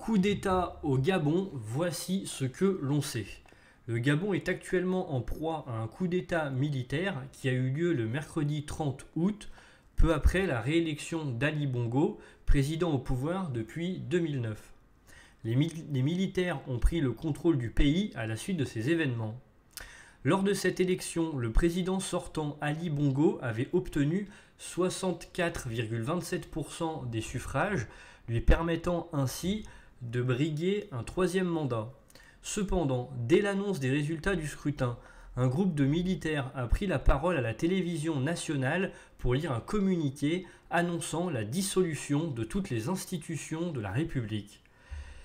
Coup d'État au Gabon, voici ce que l'on sait. Le Gabon est actuellement en proie à un coup d'État militaire qui a eu lieu le mercredi 30 août, peu après la réélection d'Ali Bongo, président au pouvoir depuis 2009. Les militaires ont pris le contrôle du pays à la suite de ces événements. Lors de cette élection, le président sortant Ali Bongo avait obtenu 64,27% des suffrages, lui permettant ainsi de briguer un troisième mandat. Cependant, dès l'annonce des résultats du scrutin, un groupe de militaires a pris la parole à la télévision nationale pour lire un communiqué annonçant la dissolution de toutes les institutions de la République.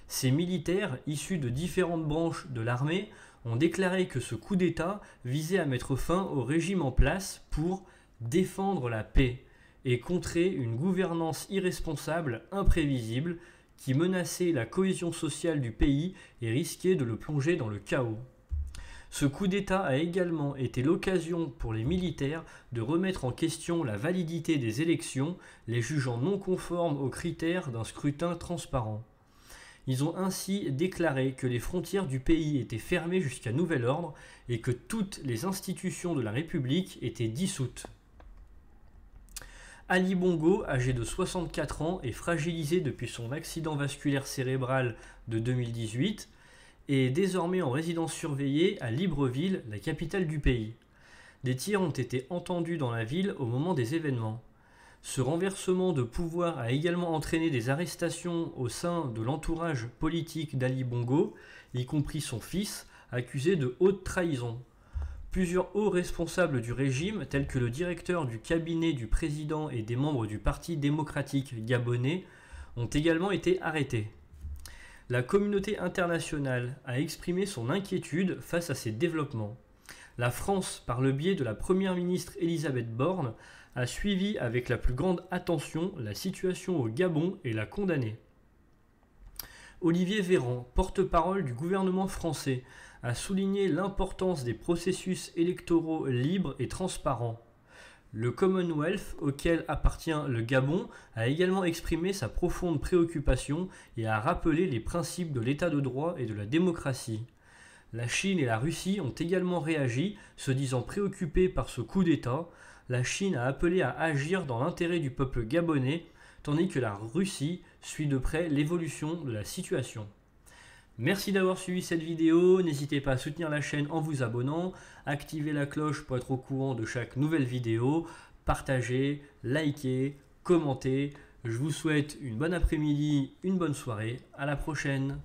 Ces militaires, issus de différentes branches de l'armée, ont déclaré que ce coup d'État visait à mettre fin au régime en place pour défendre la paix et contrer une gouvernance irresponsable, imprévisible, qui menaçait la cohésion sociale du pays et risquait de le plonger dans le chaos. Ce coup d'État a également été l'occasion pour les militaires de remettre en question la validité des élections, les jugeant non conformes aux critères d'un scrutin transparent. Ils ont ainsi déclaré que les frontières du pays étaient fermées jusqu'à nouvel ordre et que toutes les institutions de la République étaient dissoutes. Ali Bongo, âgé de 64 ans, est fragilisé depuis son accident vasculaire cérébral de 2018 et est désormais en résidence surveillée à Libreville, la capitale du pays. Des tirs ont été entendus dans la ville au moment des événements. Ce renversement de pouvoir a également entraîné des arrestations au sein de l'entourage politique d'Ali Bongo, y compris son fils, accusé de haute trahison. Plusieurs hauts responsables du régime, tels que le directeur du cabinet du président et des membres du Parti démocratique gabonais, ont également été arrêtés. La communauté internationale a exprimé son inquiétude face à ces développements. La France, par le biais de la première ministre Elisabeth Borne, a suivi avec la plus grande attention la situation au Gabon et l'a condamnée. Olivier Véran, porte-parole du gouvernement français, a souligné l'importance des processus électoraux libres et transparents. Le Commonwealth, auquel appartient le Gabon, a également exprimé sa profonde préoccupation et a rappelé les principes de l'état de droit et de la démocratie. La Chine et la Russie ont également réagi, se disant préoccupées par ce coup d'État. La Chine a appelé à agir dans l'intérêt du peuple gabonais, tandis que la Russie suit de près l'évolution de la situation. Merci d'avoir suivi cette vidéo, n'hésitez pas à soutenir la chaîne en vous abonnant, activez la cloche pour être au courant de chaque nouvelle vidéo, partagez, likez, commentez. Je vous souhaite une bonne après-midi, une bonne soirée, à la prochaine.